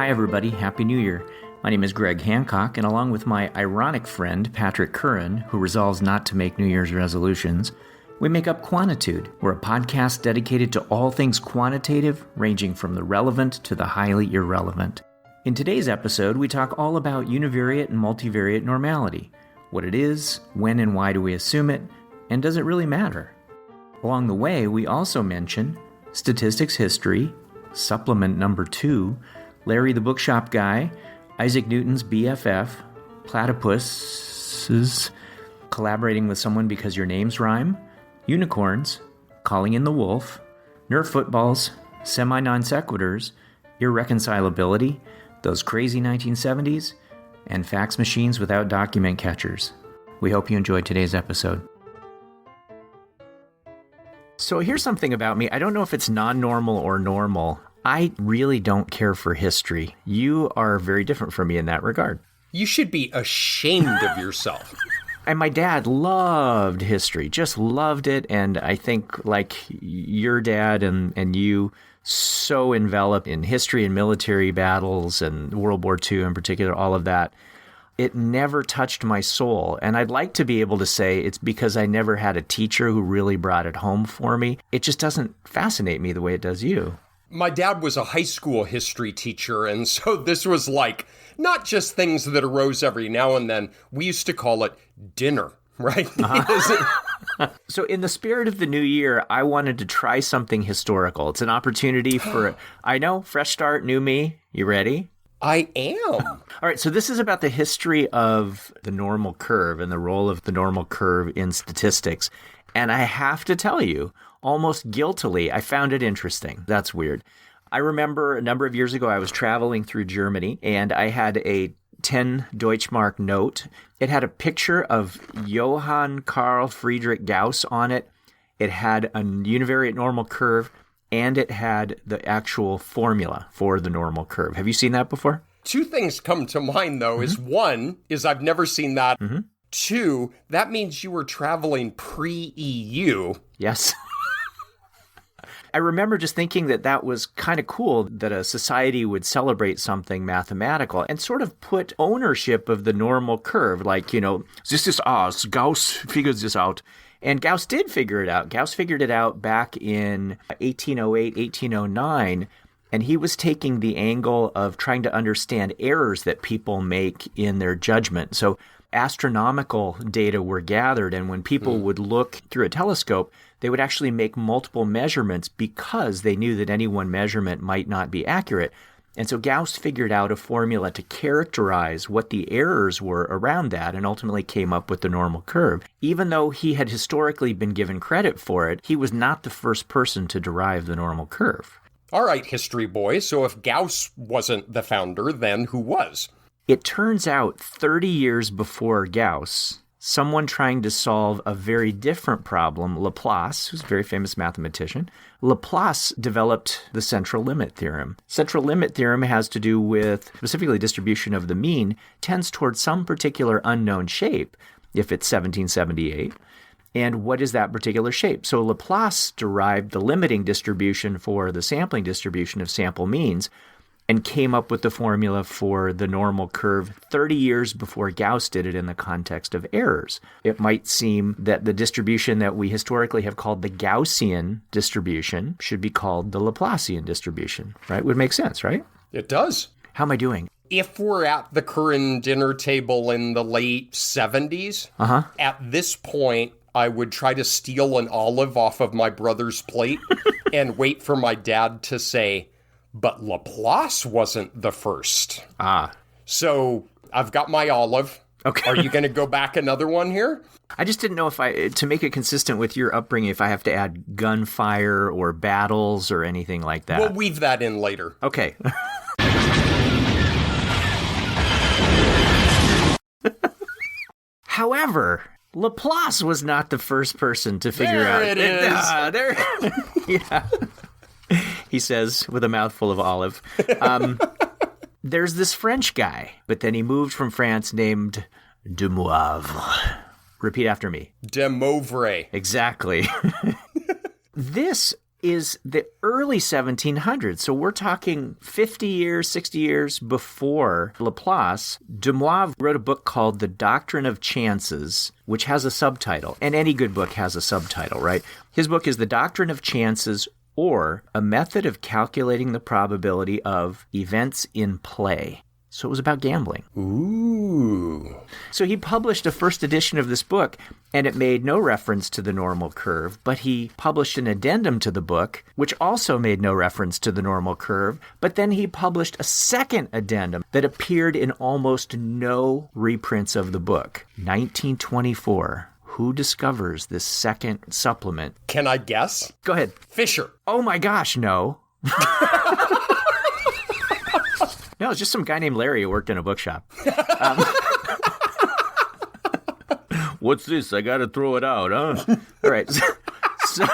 Hi everybody, Happy New Year. My name is Greg Hancock, and along with my ironic friend Patrick Curran, who resolves not to make New Year's resolutions, we make up Quantitude. We're a podcast dedicated to all things quantitative, ranging from the relevant to the highly irrelevant. In today's episode, we talk all about univariate and multivariate normality, what it is, when and why do we assume it, and does it really matter? Along the way, we also mention statistics history, supplement number 2, Larry the Bookshop Guy, Isaac Newton's BFF, platypuses, collaborating with someone because your names rhyme, unicorns, calling in the wolf, nerf footballs, semi-non-sequiturs, irreconcilability, those crazy 1970s, and fax machines without document catchers. We hope you enjoyed today's episode. So here's something about me. I don't know if it's non-normal or normal. I really don't care for history. You are very different from me in that regard. You should be ashamed of yourself. And my dad loved history, just loved it. And I think like your dad and you, so enveloped in history and military battles and World War II in particular, all of that. It never touched my soul. And I'd like to be able to say it's because I never had a teacher who really brought it home for me. It just doesn't fascinate me the way it does you. My dad was a high school history teacher, and so this was like not just things that arose every now and then. We used to call it dinner, right? So in the spirit of the new year, I wanted to try something historical. It's an opportunity for, I know, fresh start, new me. You ready? I am. All right, so this is about the history of the normal curve and the role of the normal curve in statistics. And I have to tell you, almost guiltily, I found it interesting. That's weird. I remember a number of years ago, I was traveling through Germany, and I had a 10 Deutschmark note. It had a picture of Johann Carl Friedrich Gauss on it. It had a univariate normal curve, and it had the actual formula for the normal curve. Have you seen that before? Two things come to mind, though. Is one, is I've never seen that. Two, that means you were traveling pre-EU. Yes. I remember just thinking that that was kind of cool that a society would celebrate something mathematical and sort of put ownership of the normal curve. Like, you know, this is us. Gauss figures this out. And Gauss did figure it out. Gauss figured it out back in 1808, 1809. And he was taking the angle of trying to understand errors that people make in their judgment. So astronomical data were gathered, and when people would look through a telescope, they would actually make multiple measurements because they knew that any one measurement might not be accurate. And so Gauss figured out a formula to characterize what the errors were around that and ultimately came up with the normal curve. Even though he had historically been given credit for it, he was not the first person to derive the normal curve. All right, history boy. So if Gauss wasn't the founder, then who was? It turns out 30 years before Gauss, someone trying to solve a very different problem, Laplace, who's a very famous mathematician, Laplace developed the central limit theorem. Central limit theorem has to do with specifically distribution of the mean, tends towards some particular unknown shape, if it's 1778. And what is that particular shape? So Laplace derived the limiting distribution for the sampling distribution of sample means and came up with the formula for the normal curve 30 years before Gauss did it in the context of errors. It might seem that the distribution that we historically have called the Gaussian distribution should be called the Laplacian distribution, right? Would make sense, right? It does. How am I doing? If we're at the current dinner table in the late 70s, at this point, I would try to steal an olive off of my brother's plate and wait for my dad to say, but Laplace wasn't the first. So I've got my olive. Okay. Are you going to go back another one here? I just didn't know if to make it consistent with your upbringing, if I have to add gunfire or battles or anything like that. We'll weave that in later. Okay. However, Laplace was not the first person to figure out. There it is. Yeah. He says with a mouthful of olive. There's this French guy, but then he moved from France named De Moivre. Repeat after me. De Moivre. Exactly. This is the early 1700s. So we're talking 50 years, 60 years before Laplace. Demoivre wrote a book called The Doctrine of Chances, which has a subtitle. And any good book has a subtitle, right? His book is The Doctrine of Chances, or A Method of Calculating the Probability of Events in Play. So it was about gambling. Ooh. So he published a first edition of this book, and it made no reference to the normal curve, but he published an addendum to the book, which also made no reference to the normal curve, but then he published a second addendum that appeared in almost no reprints of the book. 1924. Who discovers this second supplement? Can I guess? Go ahead. Fisher. Oh my gosh, no. No, it's just some guy named Larry who worked in a bookshop. What's this? I got to throw it out, huh? All right. So,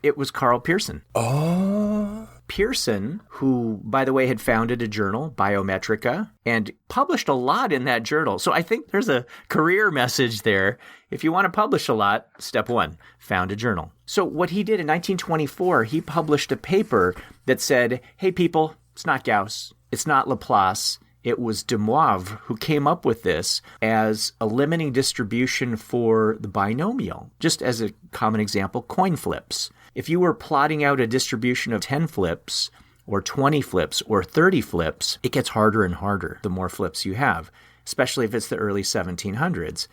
it was Carl Pearson. Oh. Pearson, who, by the way, had founded a journal, Biometrica, and published a lot in that journal. So I think there's a career message there. If you want to publish a lot, step one, found a journal. So what he did in 1924, he published a paper that said, hey, people, it's not Gauss. It's not Laplace. It was Demoivre who came up with this as a limiting distribution for the binomial. Just as a common example, coin flips. If you were plotting out a distribution of 10 flips or 20 flips or 30 flips, it gets harder and harder the more flips you have, especially if it's the early 1700s.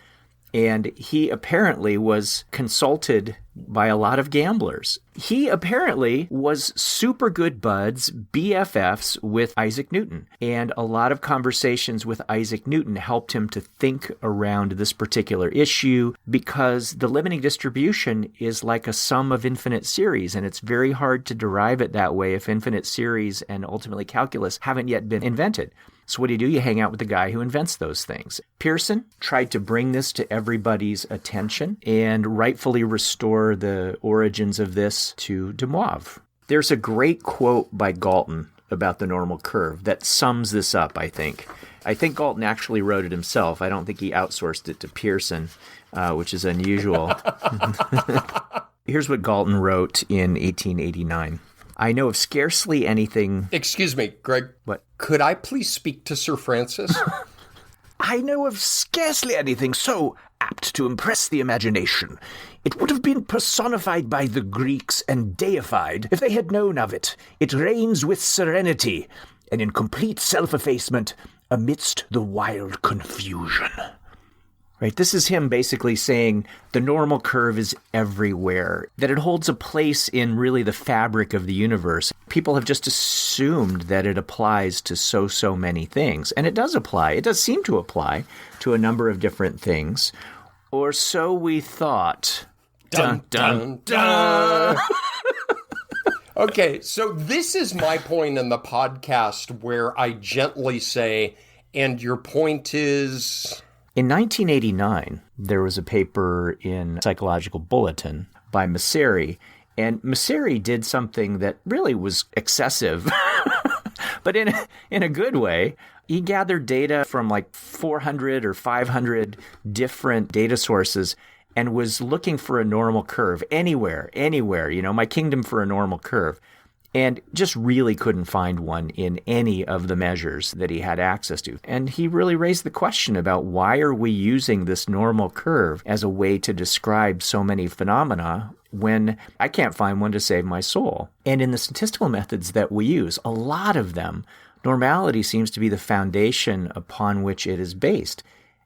And he apparently was consulted by a lot of gamblers. He apparently was super good buds, BFFs, with Isaac Newton. And a lot of conversations with Isaac Newton helped him to think around this particular issue, because the limiting distribution is like a sum of infinite series, and it's very hard to derive it that way if infinite series and ultimately calculus haven't yet been invented. So what do? You hang out with the guy who invents those things. Pearson tried to bring this to everybody's attention and rightfully restore the origins of this to Demoivre. There's a great quote by Galton about the normal curve that sums this up, I think. I think Galton actually wrote it himself. I don't think he outsourced it to Pearson, which is unusual. Here's what Galton wrote in 1889. I know of scarcely anything... Excuse me, Greg. What? Could I please speak to Sir Francis? I know of scarcely anything so apt to impress the imagination. It would have been personified by the Greeks and deified if they had known of it. It reigns with serenity and in complete self-effacement amidst the wild confusion. Right, this is him basically saying the normal curve is everywhere, that it holds a place in really the fabric of the universe. People have just assumed that it applies to so many things. And it does apply. It does seem to apply to a number of different things. Or so we thought. Dun, dun, dun. Okay, so this is my point in the podcast where I gently say, and your point is... In 1989, there was a paper in Psychological Bulletin by Messeri, and Messeri did something that really was excessive, but in a good way. He gathered data from like 400 or 500 different data sources and was looking for a normal curve anywhere, my kingdom for a normal curve. And just really couldn't find one in any of the measures that he had access to. And he really raised the question about why are we using this normal curve as a way to describe so many phenomena when I can't find one to save my soul. And in the statistical methods that we use, a lot of them, normality seems to be the foundation upon which it is based.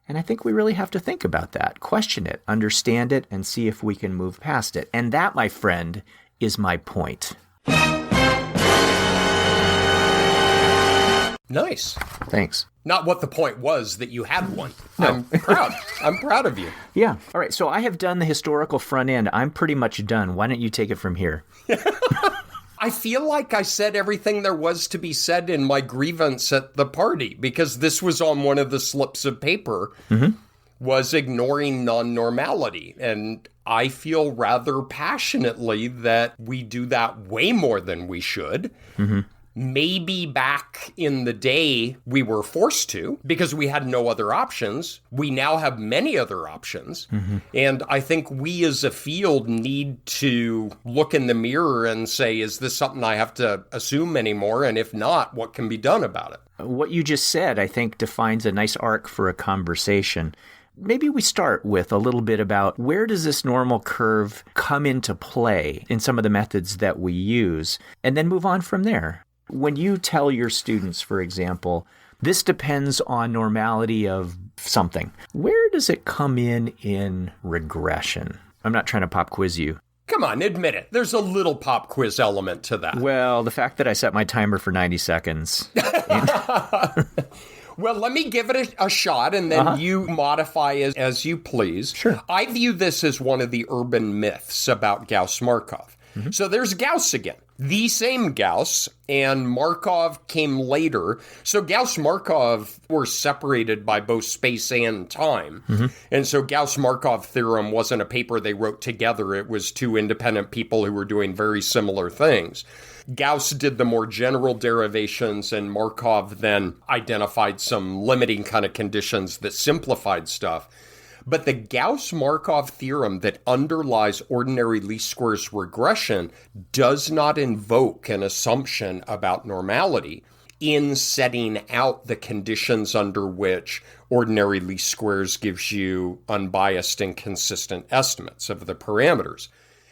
And I think we really have to think about that, question it, understand it, and see if we can move past it. And that, my friend, is my point. Nice. Thanks. Not what the point was that you had one. No. I'm proud. I'm proud of you. Yeah. All right. So I have done the historical front end. I'm pretty much done. Why don't you take it from here? I feel like I said everything there was to be said in my grievance at the party, because this was on one of the slips of paper, was ignoring non-normality. And I feel rather passionately that we do that way more than we should. Maybe back in the day, we were forced to because we had no other options. We now have many other options. And I think we as a field need to look in the mirror and say, is this something I have to assume anymore? And if not, what can be done about it? What you just said, I think, defines a nice arc for a conversation. Maybe we start with a little bit about where does this normal curve come into play in some of the methods that we use, and then move on from there. When you tell your students, for example, this depends on normality of something, where does it come in regression? I'm not trying to pop quiz you. Come on, admit it. There's a little pop quiz element to that. Well, the fact that I set my timer for 90 seconds. Well, let me give it a shot, and then you modify as you please. Sure. I view this as one of the urban myths about Gauss-Markov. So there's Gauss again. The same Gauss, and Markov came later. So Gauss-Markov were separated by both space and time. And so Gauss-Markov theorem wasn't a paper they wrote together. It was two independent people who were doing very similar things. Gauss did the more general derivations, and Markov then identified some limiting kind of conditions that simplified stuff. But the Gauss-Markov theorem that underlies ordinary least squares regression does not invoke an assumption about normality in setting out the conditions under which ordinary least squares gives you unbiased and consistent estimates of the parameters.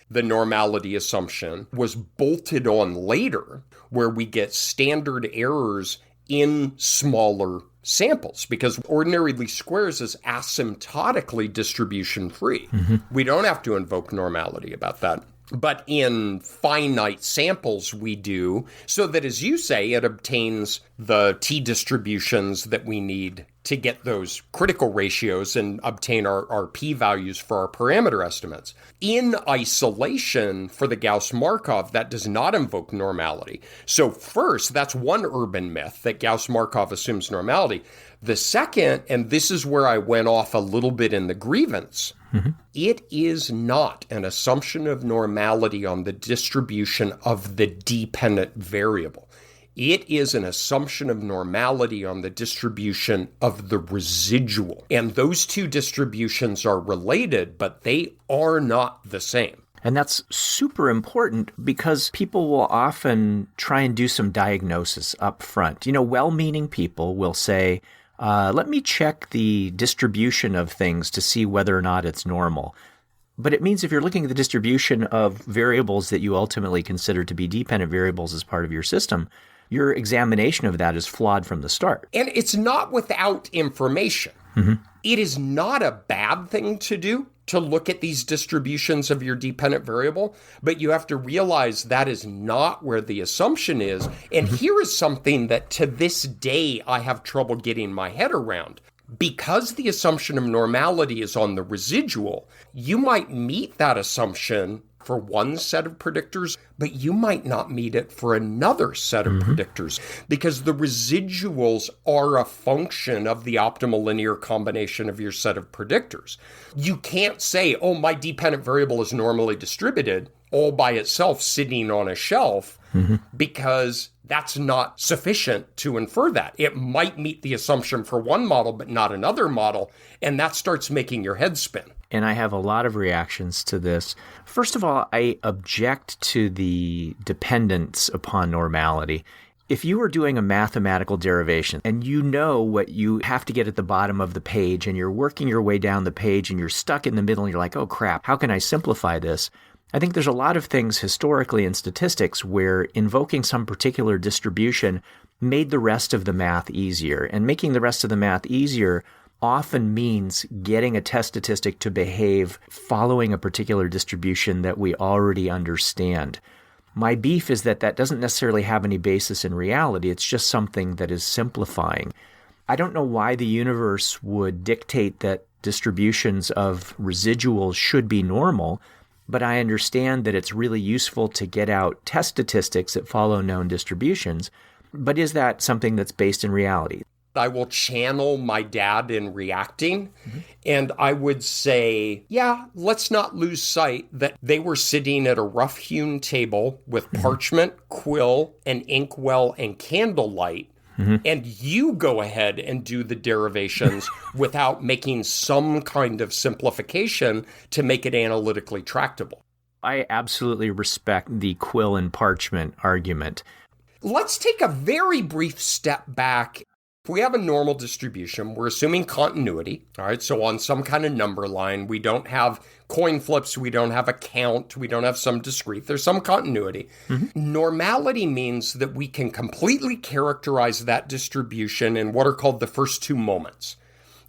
The normality assumption was bolted on later, where we get standard errors in smaller samples, because ordinary least squares is asymptotically distribution-free. We don't have to invoke normality about that. But in finite samples, we do, so that, as you say, it obtains the t-distributions that we need to get those critical ratios and obtain our p-values for our parameter estimates. In isolation, for the Gauss-Markov, that does not invoke normality. So first, that's one urban myth, that Gauss-Markov assumes normality. The second, and this is where I went off a little bit in the grievance, it is not an assumption of normality on the distribution of the dependent variable. It is an assumption of normality on the distribution of the residual. And those two distributions are related, but they are not the same. And that's super important because people will often try and do some diagnosis up front. You know, well-meaning people will say, let me check the distribution of things to see whether or not it's normal. But it means if you're looking at the distribution of variables that you ultimately consider to be dependent variables as part of your system, your examination of that is flawed from the start. And it's not without information. It is not a bad thing to do, to look at these distributions of your dependent variable, but you have to realize that is not where the assumption is. And here is something that to this day I have trouble getting my head around. Because the assumption of normality is on the residual, you might meet that assumption for one set of predictors, but you might not meet it for another set of predictors, because the residuals are a function of the optimal linear combination of your set of predictors. You can't say, oh, my dependent variable is normally distributed all by itself sitting on a shelf, because that's not sufficient to infer that. It might meet the assumption for one model, but not another model, and that starts making your head spin. And I have a lot of reactions to this. First of all, I object to the dependence upon normality. If you are doing a mathematical derivation and you know what you have to get at the bottom of the page and you're working your way down the page and you're stuck in the middle and you're like, oh crap, how can I simplify this? I think there's a lot of things historically in statistics where invoking some particular distribution made the rest of the math easier. And making the rest of the math easier often means getting a test statistic to behave following a particular distribution that we already understand. My beef is that that doesn't necessarily have any basis in reality. It's just something that is simplifying. I don't know why the universe would dictate that distributions of residuals should be normal, but I understand that it's really useful to get out test statistics that follow known distributions. But is that something that's based in reality? I will channel my dad in reacting. And I would say, yeah, let's not lose sight that they were sitting at a rough-hewn table with parchment, quill, and inkwell and candlelight. And you go ahead and do the derivations without making some kind of simplification to make it analytically tractable. I absolutely respect the quill and parchment argument. Let's take a very brief step back. If we have a normal distribution, we're assuming continuity. All right, so on some kind of number line, we don't have coin flips, we don't have a count, we don't have some discrete. There's some continuity. Normality means that we can completely characterize that distribution in what are called the first two moments.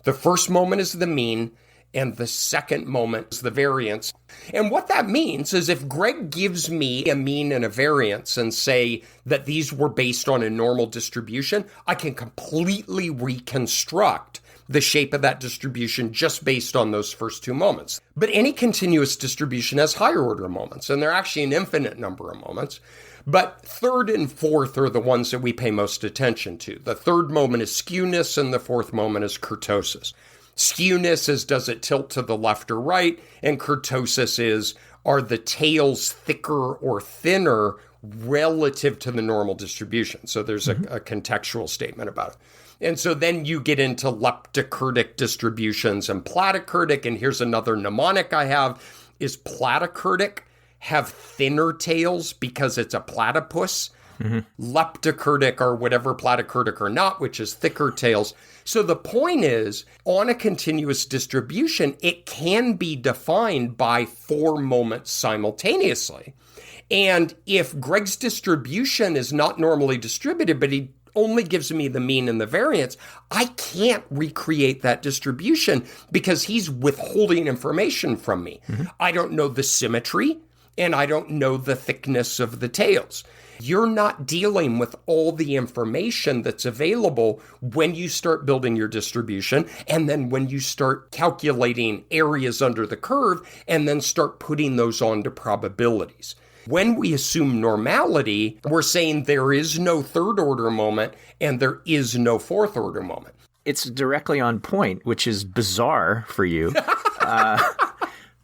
The first moment is the mean, and the second moment is the variance. And what that means is if Greg gives me a mean and a variance and say that these were based on a normal distribution, I can completely reconstruct the shape of that distribution just based on those first two moments. But any continuous distribution has higher order moments, and they're actually an infinite number of moments. But third and fourth are the ones that we pay most attention to. The third moment is skewness, and the fourth moment is kurtosis. Skewness is, does it tilt to the left or right? And kurtosis is, are the tails thicker or thinner relative to the normal distribution? So there's a contextual statement about it. And so then you get into leptokurtic distributions and platykurtic. And here's another mnemonic I have, is platykurtic have thinner tails because it's a platypus. Leptokurtic or whatever, platykurtic or not, which is thicker tails. So the point is, on a continuous distribution, it can be defined by 4 moments simultaneously. And if Greg's distribution is not normally distributed, but he only gives me the mean and the variance, I can't recreate that distribution because he's withholding information from me. I don't know the symmetry, and I don't know the thickness of the tails. You're not dealing with all the information that's available when you start building your distribution, and then when you start calculating areas under the curve, and then start putting those onto probabilities. When we assume normality, we're saying there is no third order moment and there is no fourth order moment. It's directly on point, which is bizarre for you.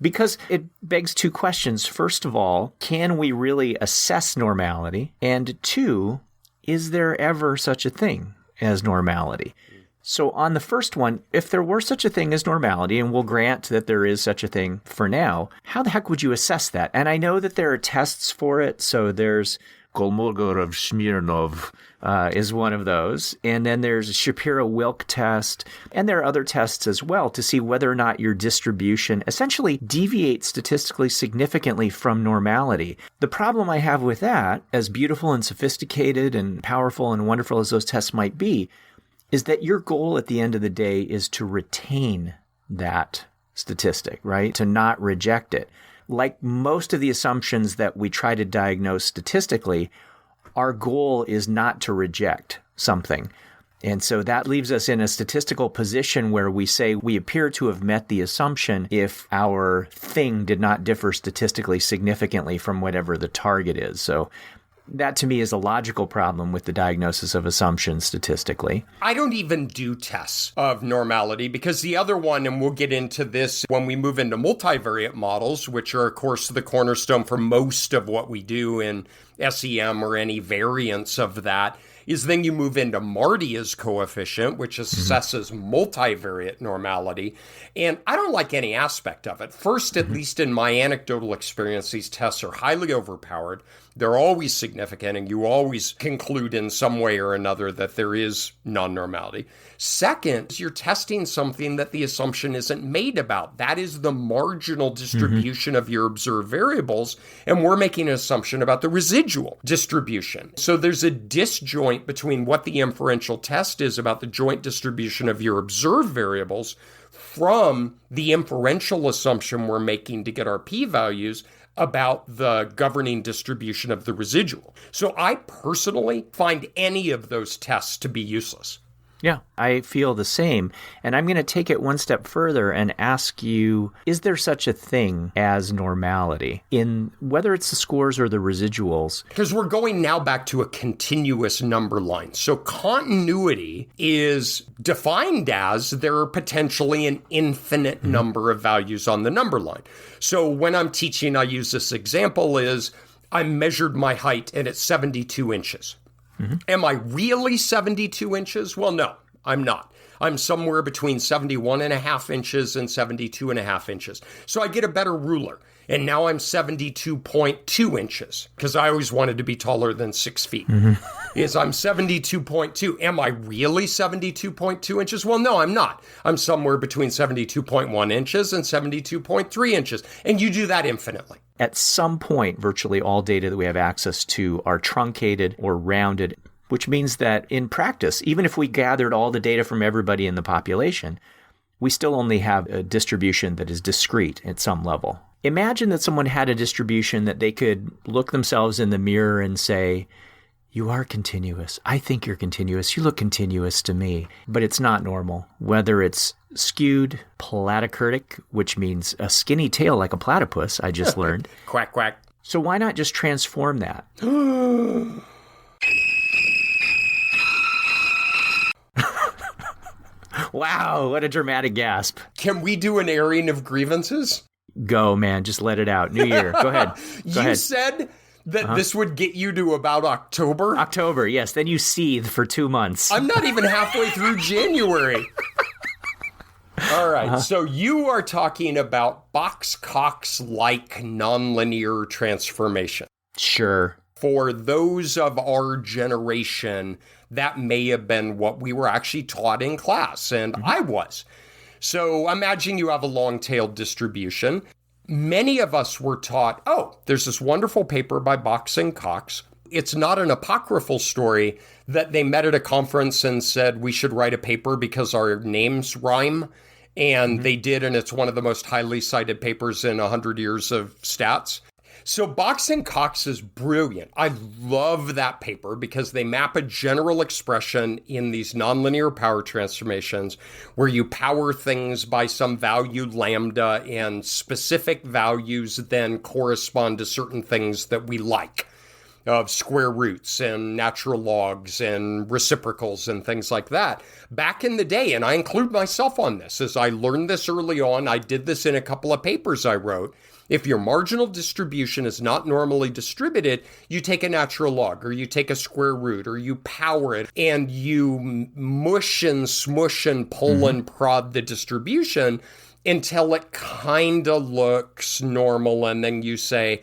Because it begs 2 questions. First of all, can we really assess normality? And 2, is there ever such a thing as normality? So on the first one, if there were such a thing as normality, and we'll grant that there is such a thing for now, how the heck would you assess that? And I know that there are tests for it. So there's Kolmogorov-Smirnov is one of those. And then there's a Shapiro-Wilk test. And there are other tests as well to see whether or not your distribution essentially deviates statistically significantly from normality. The problem I have with that, as beautiful and sophisticated and powerful and wonderful as those tests might be, is that your goal at the end of the day is to retain that statistic, right? To not reject it. Like most of the assumptions that we try to diagnose statistically, our goal is not to reject something. And so that leaves us in a statistical position where we say we appear to have met the assumption if our thing did not differ statistically significantly from whatever the target is. So that to me is a logical problem with the diagnosis of assumptions statistically. I don't even do tests of normality because the other one, and we'll get into this when we move into multivariate models, which are, of course, the cornerstone for most of what we do in SEM or any variants of that, is then you move into Mardia's coefficient, which assesses multivariate normality. And I don't like any aspect of it. First, at least in my anecdotal experience, these tests are highly overpowered. They're always significant, and you always conclude in some way or another that there is non-normality. Second, you're testing something that the assumption isn't made about. That is the marginal distribution of your observed variables, and we're making an assumption about the residual distribution. So there's a disjoint between what the inferential test is about the joint distribution of your observed variables from the inferential assumption we're making to get our p-values about the governing distribution of the residual. So I personally find any of those tests to be useless. Yeah, I feel the same. And I'm going to take it one step further and ask you, is there such a thing as normality in whether it's the scores or the residuals? Because we're going now back to a continuous number line. So continuity is defined as there are potentially an infinite number of values on the number line. So when I'm teaching, I use this example is I measured my height and it's 72 inches. Am I really 72 inches? Well, no, I'm not. I'm somewhere between 71 and a half inches and 72 and a half inches. So I get a better ruler. And now I'm 72.2 inches because I always wanted to be taller than 6 feet. Is I'm 72.2. Am I really 72.2 inches? Well, no, I'm not. I'm somewhere between 72.1 inches and 72.3 inches. And you do that infinitely. At some point, virtually all data that we have access to are truncated or rounded, which means that in practice, even if we gathered all the data from everybody in the population, we still only have a distribution that is discrete at some level. Imagine that someone had a distribution that they could look themselves in the mirror and say, you are continuous. I think you're continuous. You look continuous to me. But it's not normal. Whether it's skewed, platykurtic, which means a skinny tail like a platypus, I just learned. Quack, quack. So why not just transform that? Wow, what a dramatic gasp. Can we do an airing of grievances? Go, man. Just let it out. New year. Go ahead. Go ahead. Said that this would get you to about October? October, yes. Then you seethe for 2 months. I'm not even halfway through January. All right. So you are talking about Box-Cox-like nonlinear transformation. Sure. For those of our generation, that may have been what we were actually taught in class, and I was. So imagine you have a long-tailed distribution. Many of us were taught, oh, there's this wonderful paper by Box and Cox. It's not an apocryphal story that they met at a conference and said we should write a paper because our names rhyme. And they did, and it's one of the most highly cited papers in 100 years of stats. So Box and Cox is brilliant. I love that paper because they map a general expression in these nonlinear power transformations where you power things by some value lambda and specific values then correspond to certain things that we like of square roots and natural logs and reciprocals and things like that. Back in the day, and I include myself on this, as I learned this early on, I did this in a couple of papers I wrote. If your marginal distribution is not normally distributed, you take a natural log or you take a square root or you power it and you mush and smush and pull and prod the distribution until it kind of looks normal. And then you say,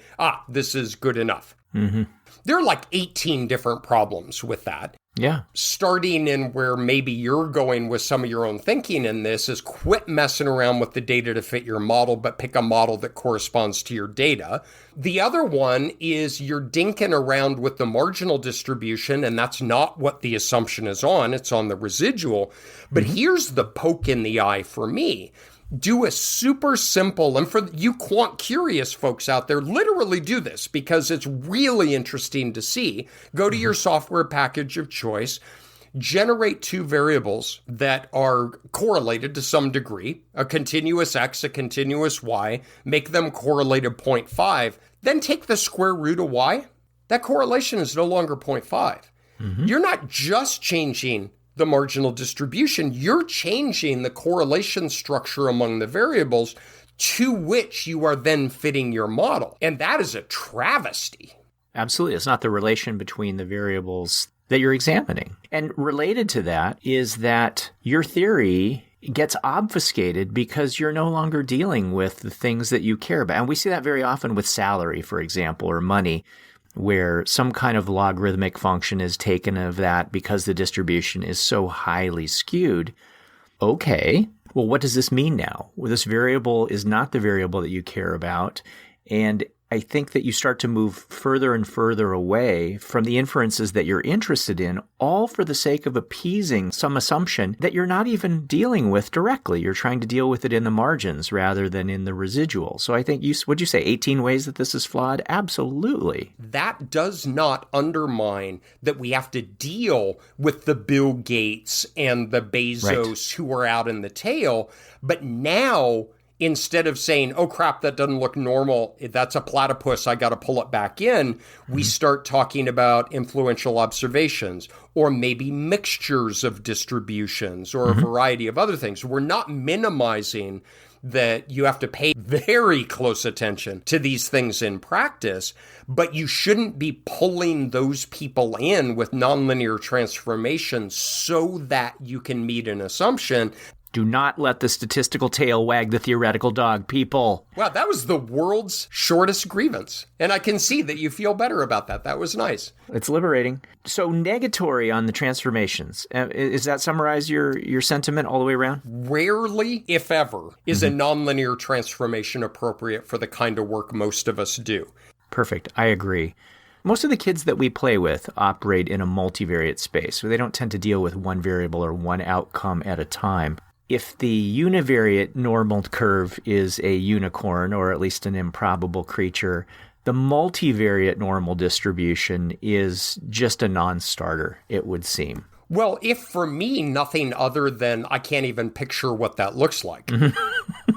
this is good enough. There are like 18 different problems with that. Yeah. Starting in where maybe you're going with some of your own thinking in this is quit messing around with the data to fit your model, but pick a model that corresponds to your data. The other one is you're dinking around with the marginal distribution, and that's not what the assumption is on. It's on the residual. But here's the poke in the eye for me. Do a super simple, and for you quant curious folks out there, literally do this because it's really interesting to see. Go to your software package of choice, generate two variables that are correlated to some degree, a continuous x, a continuous y, make them correlated 0.5, then take the square root of y. That correlation is no longer 0.5. You're not just changing the marginal distribution, you're changing the correlation structure among the variables to which you are then fitting your model. And that is a travesty. Absolutely. It's not the relation between the variables that you're examining. And related to that is that your theory gets obfuscated because you're no longer dealing with the things that you care about. And we see that very often with salary, for example, or money, where some kind of logarithmic function is taken of that because the distribution is so highly skewed. Okay, well, what does this mean now? Well, this variable is not the variable that you care about, and I think that you start to move further and further away from the inferences that you're interested in, all for the sake of appeasing some assumption that you're not even dealing with directly. You're trying to deal with it in the margins rather than in the residual. So I think what'd you say, 18 ways that this is flawed? Absolutely. That does not undermine that we have to deal with the Bill Gates and the Bezos who are out in the tail. But now, instead of saying, oh, crap, that doesn't look normal, that's a platypus, I got to pull it back in, we start talking about influential observations or maybe mixtures of distributions or a variety of other things. We're not minimizing that you have to pay very close attention to these things in practice, but you shouldn't be pulling those people in with nonlinear transformation so that you can meet an assumption. Do not let the statistical tail wag the theoretical dog, people. Wow, that was the world's shortest grievance. And I can see that you feel better about that. That was nice. It's liberating. So negatory on the transformations. Does that summarize your sentiment all the way around? Rarely, if ever, is a nonlinear transformation appropriate for the kind of work most of us do. Perfect. I agree. Most of the kids that we play with operate in a multivariate space, so they don't tend to deal with one variable or one outcome at a time. If the univariate normal curve is a unicorn, or at least an improbable creature, the multivariate normal distribution is just a non-starter, it would seem. Well, if for me, nothing other than I can't even picture what that looks like.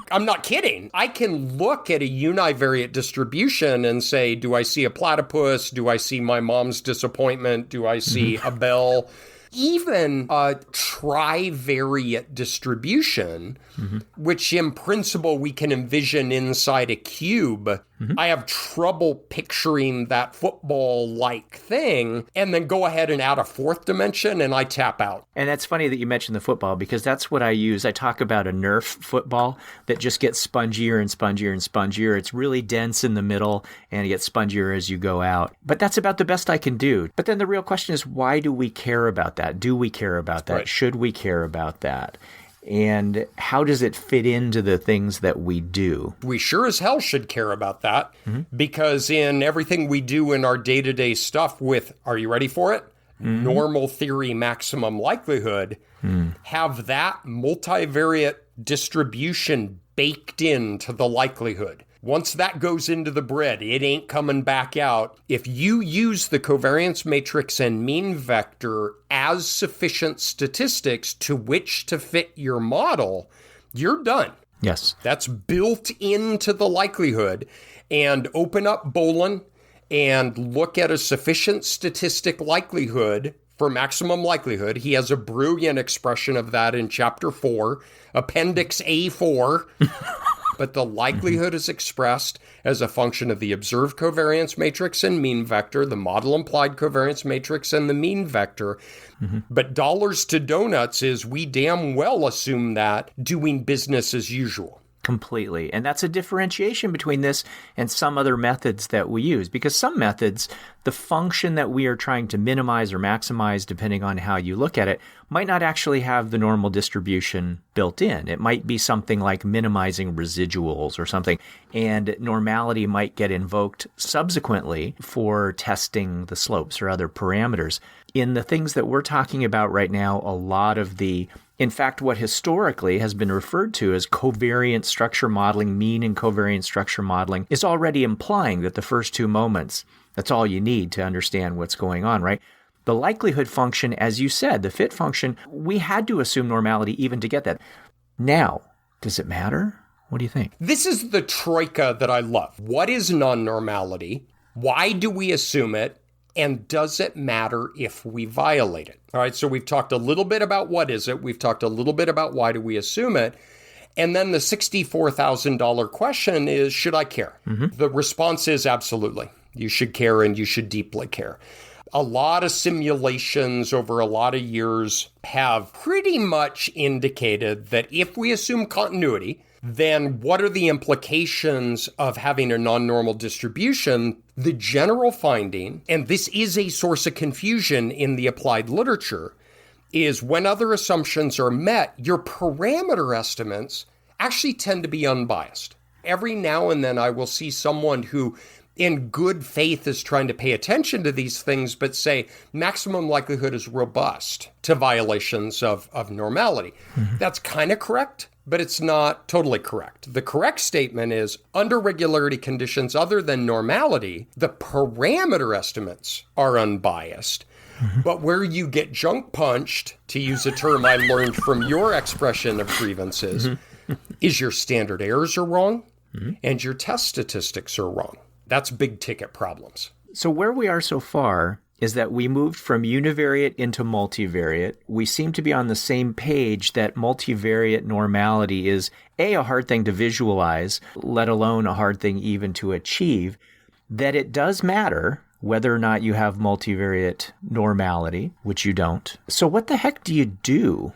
I'm not kidding. I can look at a univariate distribution and say, do I see a platypus? Do I see my mom's disappointment? Do I see a bell? Even a trivariate distribution, which in principle we can envision inside a cube, I have trouble picturing that football-like thing, and then go ahead and add a fourth dimension, and I tap out. And that's funny that you mentioned the football, because that's what I use. I talk about a nerf football that just gets spongier and spongier and spongier. It's really dense in the middle, and it gets spongier as you go out. But that's about the best I can do. But then the real question is, why do we care about that? Do we care about that? Right. Should we care about that? And how does it fit into the things that we do? We sure as hell should care about that, because in everything we do in our day-to-day stuff with, are you ready for it? Normal theory maximum likelihood, have that multivariate distribution baked into the likelihood. Once that goes into the bread, it ain't coming back out. If you use the covariance matrix and mean vector as sufficient statistics to which to fit your model, you're done. Yes. That's built into the likelihood. And open up Bolin and look at a sufficient statistic likelihood for maximum likelihood. He has a brilliant expression of that in chapter 4, appendix A4. But the likelihood is expressed as a function of the observed covariance matrix and mean vector, the model implied covariance matrix and the mean vector. But dollars to donuts is we damn well assume that doing business as usual. Completely. And that's a differentiation between this and some other methods that we use. Because some methods, the function that we are trying to minimize or maximize, depending on how you look at it, might not actually have the normal distribution built in. It might be something like minimizing residuals or something. And normality might get invoked subsequently for testing the slopes or other parameters. In the things that we're talking about right now, a lot of in fact, what historically has been referred to as covariant structure modeling, mean and covariant structure modeling, is already implying that the first two moments, that's all you need to understand what's going on, right? The likelihood function, as you said, the fit function, we had to assume normality even to get that. Now, does it matter? What do you think? This is the troika that I love. What is non-normality? Why do we assume it? And does it matter if we violate it? All right, so we've talked a little bit about what is it. We've talked a little bit about why do we assume it. And then the $64,000 question is, should I care? The response is absolutely. You should care, and you should deeply care. A lot of simulations over a lot of years have pretty much indicated that if we assume continuity, then what are the implications of having a non-normal distribution? The general finding, and this is a source of confusion in the applied literature, is when other assumptions are met, your parameter estimates actually tend to be unbiased. Every now and then I will see someone who in good faith is trying to pay attention to these things, but say maximum likelihood is robust to violations of normality. That's kind of correct, but it's not totally correct. The correct statement is, under regularity conditions other than normality, the parameter estimates are unbiased. But where you get junk punched, to use a term I learned from your expression of grievances, is your standard errors are wrong and your test statistics are wrong. That's big ticket problems. So where we are so far is that we moved from univariate into multivariate. We seem to be on the same page that multivariate normality is a hard thing to visualize, let alone a hard thing even to achieve, that it does matter whether or not you have multivariate normality, which you don't. So what the heck do you do?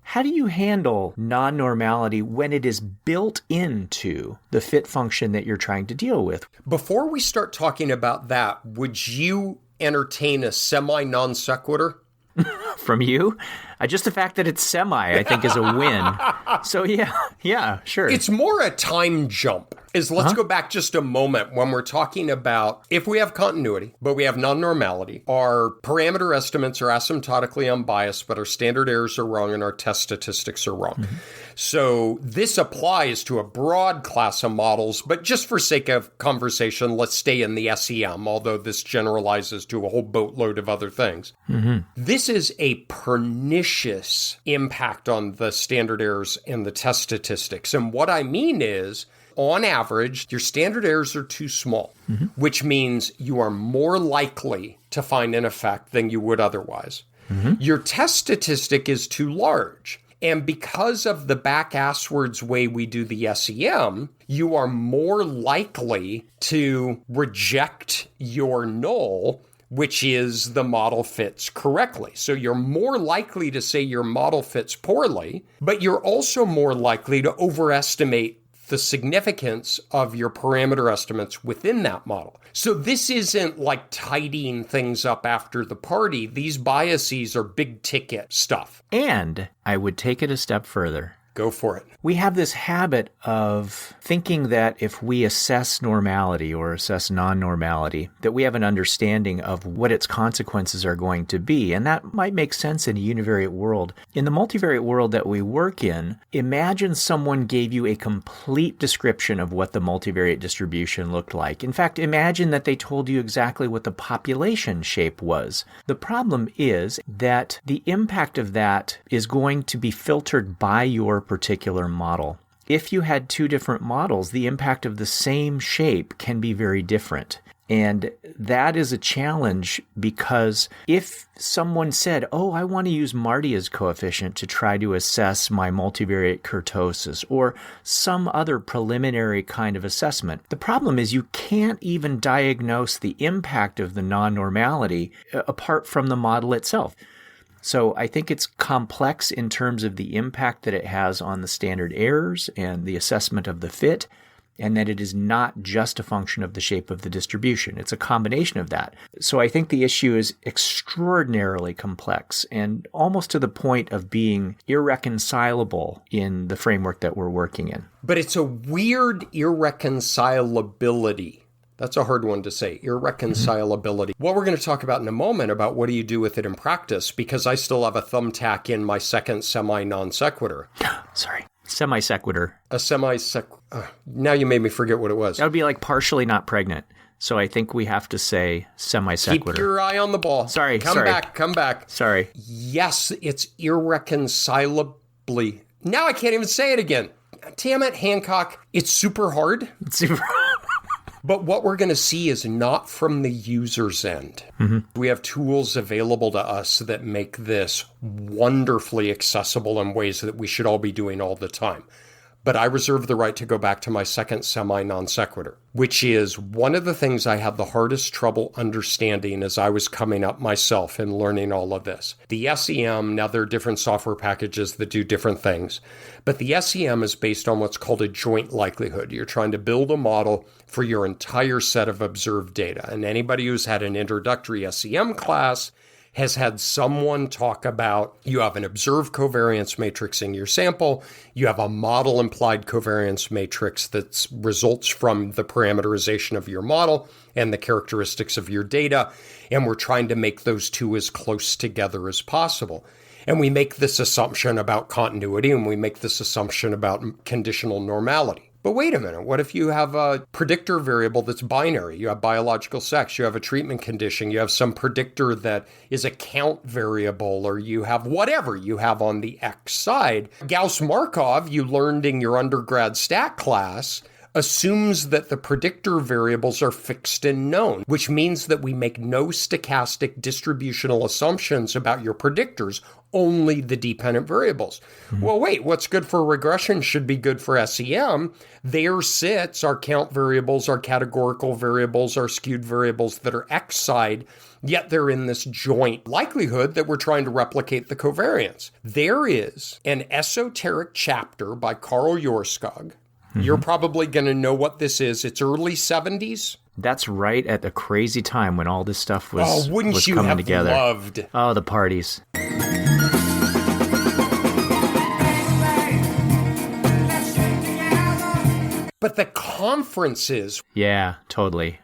How do you handle non-normality when it is built into the fit function that you're trying to deal with? Before we start talking about that, would you entertain a semi-non-sequitur? From you? Just the fact that it's semi, I think, is a win. So yeah, sure. It's more a time jump. Let's go back just a moment when we're talking about if we have continuity, but we have non-normality, our parameter estimates are asymptotically unbiased, but our standard errors are wrong and our test statistics are wrong. So this applies to a broad class of models, but just for sake of conversation, let's stay in the SEM, although this generalizes to a whole boatload of other things. This is a pernicious impact on the standard errors and the test statistics. And what I mean is, on average, your standard errors are too small, which means you are more likely to find an effect than you would otherwise. Your test statistic is too large. And because of the back-asswards way we do the SEM, you are more likely to reject your null, which is the model fits correctly. So you're more likely to say your model fits poorly, but you're also more likely to overestimate the significance of your parameter estimates within that model. So this isn't like tidying things up after the party. These biases are big ticket stuff. And I would take it a step further. Go for it. We have this habit of thinking that if we assess normality or assess non-normality, that we have an understanding of what its consequences are going to be. And that might make sense in a univariate world. In the multivariate world that we work in, imagine someone gave you a complete description of what the multivariate distribution looked like. In fact, imagine that they told you exactly what the population shape was. The problem is that the impact of that is going to be filtered by your particular model. If you had two different models, the impact of the same shape can be very different. And that is a challenge because if someone said, oh, I want to use Mardia's coefficient to try to assess my multivariate kurtosis or some other preliminary kind of assessment, the problem is you can't even diagnose the impact of the non-normality apart from the model itself. So I think it's complex in terms of the impact that it has on the standard errors and the assessment of the fit, and that it is not just a function of the shape of the distribution. It's a combination of that. So I think the issue is extraordinarily complex and almost to the point of being irreconcilable in the framework that we're working in. But it's a weird irreconcilability. That's a hard one to say, irreconcilability. What we're going to talk about in a moment about what do you do with it in practice, because I still have a thumbtack in my second semi-non-sequitur. Sorry. Semi-sequitur. A semi-sequitur. Now you made me forget what it was. That would be like partially not pregnant. So I think we have to say semi-sequitur. Keep your eye on the ball. Sorry. Come back. Sorry. Yes, it's irreconcilably. Now I can't even say it again. Damn it, Hancock. It's super hard. But what we're going to see is not from the user's end. We have tools available to us that make this wonderfully accessible in ways that we should all be doing all the time. But I reserve the right to go back to my second semi-non-sequitur, which is one of the things I had the hardest trouble understanding as I was coming up myself and learning all of this. The SEM, now there are different software packages that do different things, but the SEM is based on what's called a joint likelihood. You're trying to build a model for your entire set of observed data. And anybody who's had an introductory SEM class has had someone talk about you have an observed covariance matrix in your sample, you have a model implied covariance matrix that results from the parameterization of your model and the characteristics of your data, and we're trying to make those two as close together as possible. And we make this assumption about continuity, and we make this assumption about conditional normality. But wait a minute, what if you have a predictor variable that's binary? You have biological sex, you have a treatment condition, you have some predictor that is a count variable, or you have whatever you have on the X side. Gauss-Markov, you learned in your undergrad stat class, assumes that the predictor variables are fixed and known, which means that we make no stochastic distributional assumptions about your predictors, only the dependent variables. Well, wait, what's good for regression should be good for SEM. There sits our count variables, our categorical variables, our skewed variables that are X side, yet they're in this joint likelihood that we're trying to replicate the covariance. There is an esoteric chapter by Carl Jorskog. You're probably going to know what this is. It's early 70s. That's right at the crazy time when all this stuff was, wouldn't was you coming have together. Loved? Oh, the parties. But the conferences. Yeah, totally.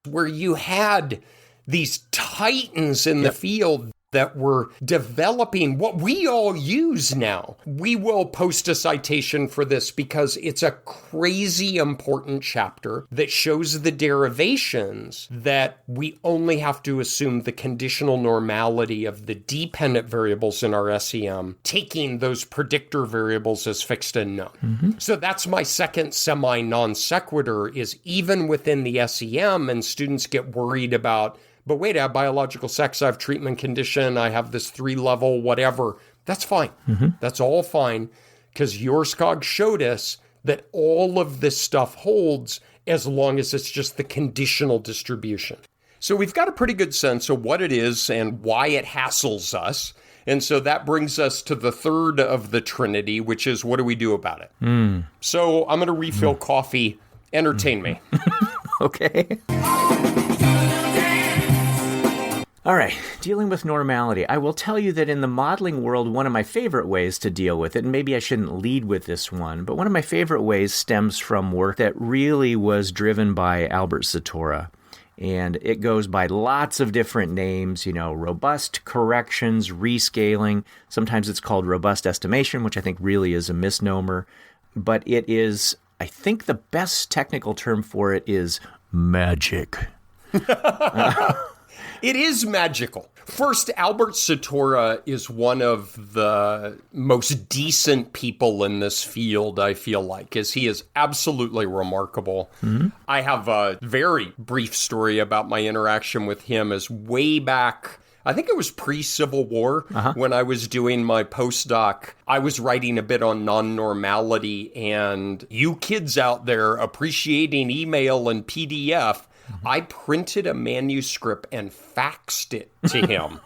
Where you had these titans in the field that were developing what we all use now. We will post a citation for this because it's a crazy important chapter that shows the derivations that we only have to assume the conditional normality of the dependent variables in our SEM, taking those predictor variables as fixed and known. So that's my second semi-non-sequitur, is even within the SEM, and students get worried about, but wait, I have biological sex, I have treatment condition, I have this 3-level whatever. That's fine. That's all fine, because Jorskog showed us that all of this stuff holds as long as it's just the conditional distribution. So we've got a pretty good sense of what it is and why it hassles us. And so that brings us to the third of the Trinity, which is, what do we do about it? So I'm going to refill coffee. Entertain me. Okay. All right, dealing with normality. I will tell you that in the modeling world, one of my favorite ways to deal with it, and maybe I shouldn't lead with this one, but one of my favorite ways stems from work that really was driven by Albert Satora. And it goes by lots of different names, robust corrections, rescaling. Sometimes it's called robust estimation, which I think really is a misnomer. But it is, I think the best technical term for it is magic. It is magical. First, Albert Satora is one of the most decent people in this field, I feel like, as he is absolutely remarkable. I have a very brief story about my interaction with him as way back, I think it was pre-Civil War, when I was doing my postdoc. I was writing a bit on non-normality, and you kids out there appreciating email and PDF, I printed a manuscript and faxed it to him,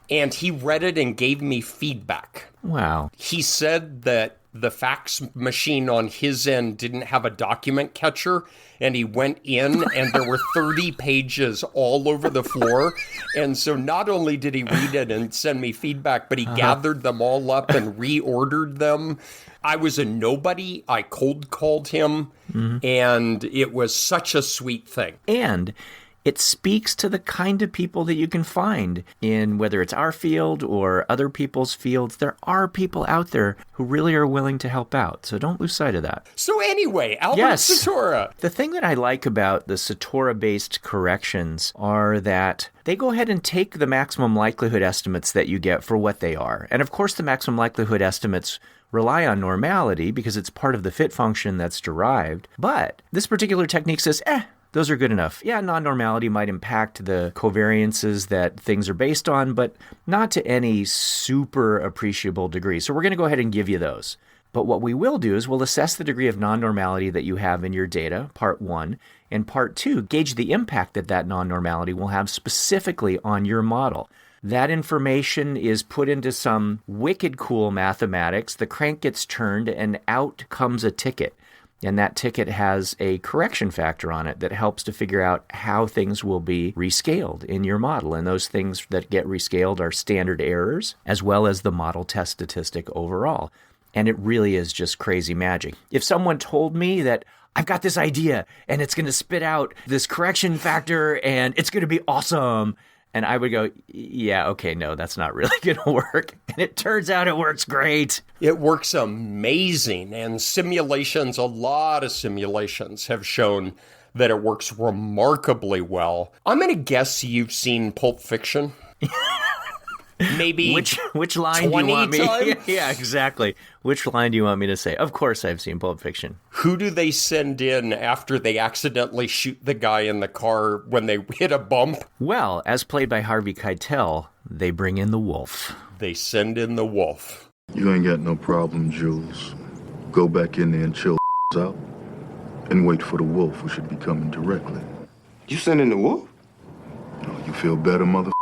and he read it and gave me feedback. Wow. He said that the fax machine on his end didn't have a document catcher, and he went in and there were 30 pages all over the floor. And so not only did he read it and send me feedback, but he gathered them all up and reordered them. I was a nobody. I cold called him, and it was such a sweet thing. And it speaks to the kind of people that you can find in, whether it's our field or other people's fields. There are people out there who really are willing to help out. So don't lose sight of that. So anyway, Albert Satora. The thing that I like about the Satora-based corrections are that they go ahead and take the maximum likelihood estimates that you get for what they are. And of course, the maximum likelihood estimates rely on normality because it's part of the fit function that's derived. But this particular technique says, those are good enough. Yeah, non-normality might impact the covariances that things are based on, but not to any super appreciable degree. So we're going to go ahead and give you those. But what we will do is we'll assess the degree of non-normality that you have in your data, part 1, and part 2, gauge the impact that that non-normality will have specifically on your model. That information is put into some wicked cool mathematics. The crank gets turned and out comes a ticket. And that ticket has a correction factor on it that helps to figure out how things will be rescaled in your model. And those things that get rescaled are standard errors, as well as the model test statistic overall. And it really is just crazy magic. If someone told me that I've got this idea and it's going to spit out this correction factor and it's going to be awesome, and I would go, yeah, okay, no, that's not really going to work. And it turns out it works great. It works amazing. And simulations, a lot of simulations have shown that it works remarkably well. I'm going to guess you've seen Pulp Fiction. Maybe which line do you want me? Yeah, exactly. Which line do you want me to say? Of course I've seen Pulp Fiction. Who do they send in after they accidentally shoot the guy in the car when they hit a bump? Well, as played by Harvey Keitel, they bring in the wolf. They send in the wolf. You ain't got no problem, Jules. Go back in there and chill out and wait for the wolf, who should be coming directly. You sending the wolf? Oh, you feel better, mother?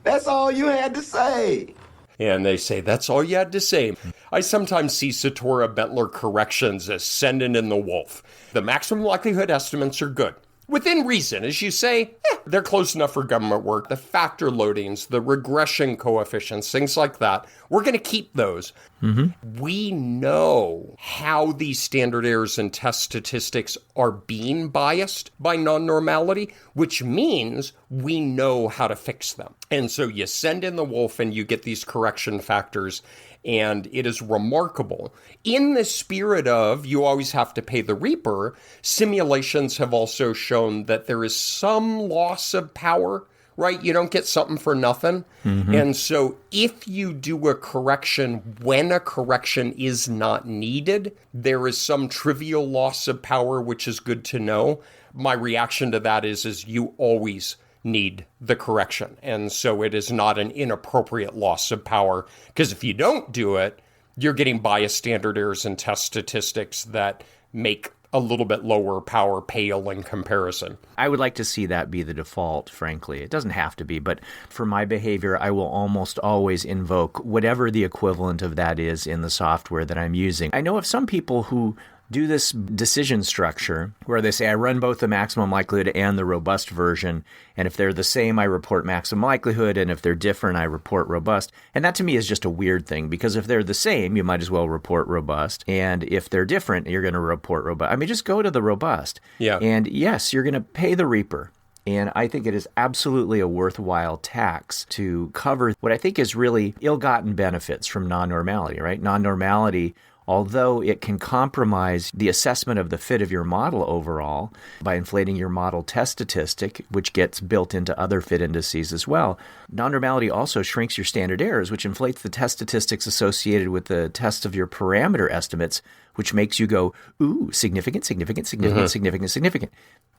That's all you had to say. And they say, that's all you had to say. I sometimes see Satora Bentler corrections as sending in the wolf. The maximum likelihood estimates are good. Within reason, as you say, they're close enough for government work. The factor loadings, the regression coefficients, things like that, we're going to keep those. Mm-hmm. We know how these standard errors and test statistics are being biased by non-normality, which means we know how to fix them. And so you send in the wolf and you get these correction factors, and it is remarkable. In the spirit of you always have to pay the reaper, simulations have also shown that there is some loss of power, right? You don't get something for nothing. Mm-hmm. And so if you do a correction when a correction is not needed, there is some trivial loss of power, which is good to know. My reaction to that is you always need the correction. And so it is not an inappropriate loss of power, because if you don't do it, you're getting biased standard errors and test statistics that make a little bit lower power pale in comparison. I would like to see that be the default, frankly. It doesn't have to be, but for my behavior, I will almost always invoke whatever the equivalent of that is in the software that I'm using. I know of some people who do this decision structure where they say, I run both the maximum likelihood and the robust version. And if they're the same, I report maximum likelihood. And if they're different, I report robust. And that to me is just a weird thing, because if they're the same, you might as well report robust. And if they're different, you're going to report robust. I mean, just go to the robust. Yeah. And yes, you're going to pay the reaper. And I think it is absolutely a worthwhile tax to cover what I think is really ill-gotten benefits from non-normality, right? Non-normality, although it can compromise the assessment of the fit of your model overall by inflating your model test statistic, which gets built into other fit indices as well, non-normality also shrinks your standard errors, which inflates the test statistics associated with the test of your parameter estimates, which makes you go, ooh, significant, significant, significant, significant, significant.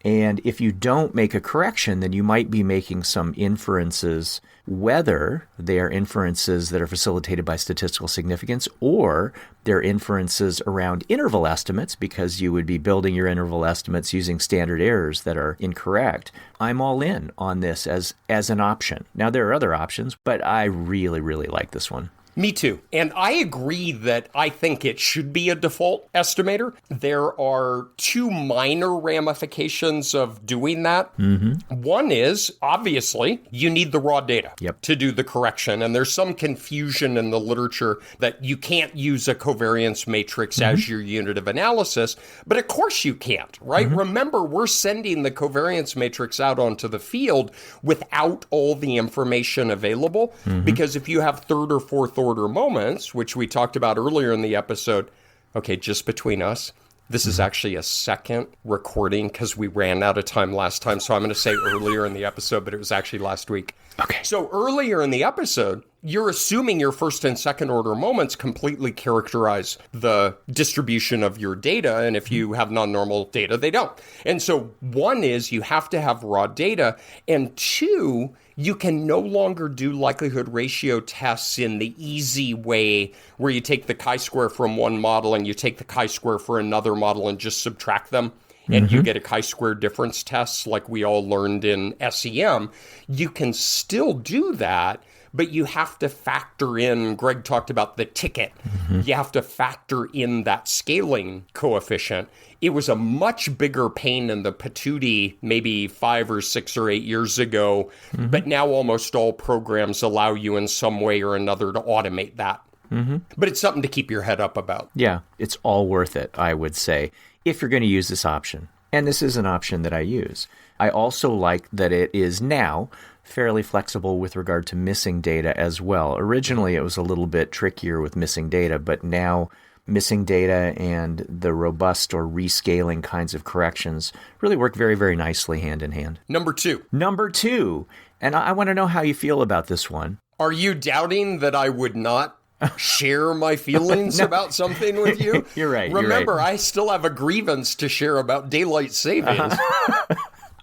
And if you don't make a correction, then you might be making some inferences, whether they are inferences that are facilitated by statistical significance or they're inferences around interval estimates, because you would be building your interval estimates using standard errors that are incorrect. I'm all in on this as an option. Now, there are other options, but I really, really like this one. Me too. And I agree that I think it should be a default estimator. There are two minor ramifications of doing that. Mm-hmm. One is, obviously, you need the raw data to do the correction. And there's some confusion in the literature that you can't use a covariance matrix as your unit of analysis. But of course you can't, right? Remember, we're sending the covariance matrix out onto the field without all the information available. Because if you have third or fourth order moments, which we talked about earlier in the episode. Okay, just between us, this is actually a second recording because we ran out of time last time. So I'm going to say earlier in the episode, but it was actually last week. Okay. So earlier in the episode, you're assuming your first and second order moments completely characterize the distribution of your data. And if you have non-normal data, they don't. And so one is you have to have raw data. And two, you can no longer do likelihood ratio tests in the easy way where you take the chi-square from one model and you take the chi-square for another model and just subtract them. And you get a chi-square difference test like we all learned in SEM. You can still do that, but you have to factor in, Greg talked about the ticket. You have to factor in that scaling coefficient. It was a much bigger pain in the patootie maybe 5 or 6 or 8 years ago, but now almost all programs allow you in some way or another to automate that. But it's something to keep your head up about. Yeah, it's all worth it, I would say, if you're going to use this option. And this is an option that I use. I also like that it is now fairly flexible with regard to missing data as well. Originally, it was a little bit trickier with missing data, but now missing data and the robust or rescaling kinds of corrections really work very, very nicely hand in hand. Number 2. Number 2, and I want to know how you feel about this one. Are you doubting that I would not share my feelings about something with you? You're right. Remember, I still have a grievance to share about daylight savings.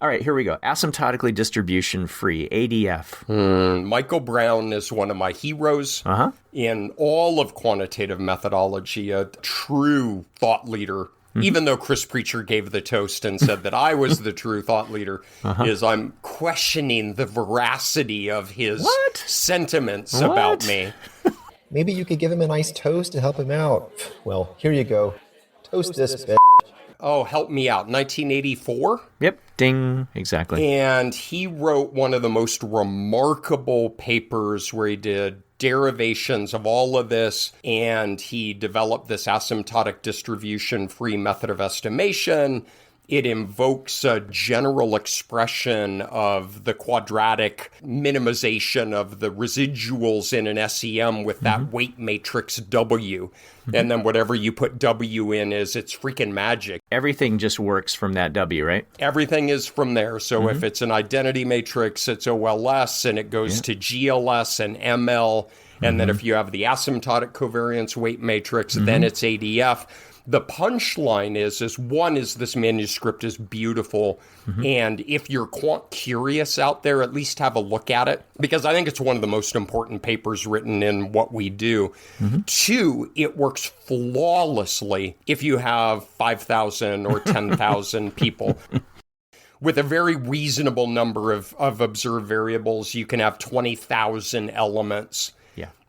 All right, here we go. Asymptotically distribution free, ADF. Michael Brown is one of my heroes in all of quantitative methodology, a true thought leader. Even though Chris Preacher gave the toast and said that I was the true thought leader, I'm questioning the veracity of his sentiments about me. Maybe you could give him a nice toast to help him out. Well, here you go. Toast this bitch. Oh, help me out. 1984? Yep, ding, exactly. And he wrote one of the most remarkable papers where he did derivations of all of this, and he developed this asymptotic distribution-free method of estimation. It invokes a general expression of the quadratic minimization of the residuals in an SEM with that weight matrix W. And then whatever you put W in it's freaking magic. Everything just works from that W, right? Everything is from there. So if it's an identity matrix, it's OLS, and it goes to GLS and ML. And then if you have the asymptotic covariance weight matrix, then it's ADF. The punchline is one is this manuscript is beautiful. And if you're quant curious out there, at least have a look at it, because I think it's one of the most important papers written in what we do. 2, it works flawlessly if you have 5,000 or 10,000 people. With a very reasonable number of observed variables, you can have 20,000 elements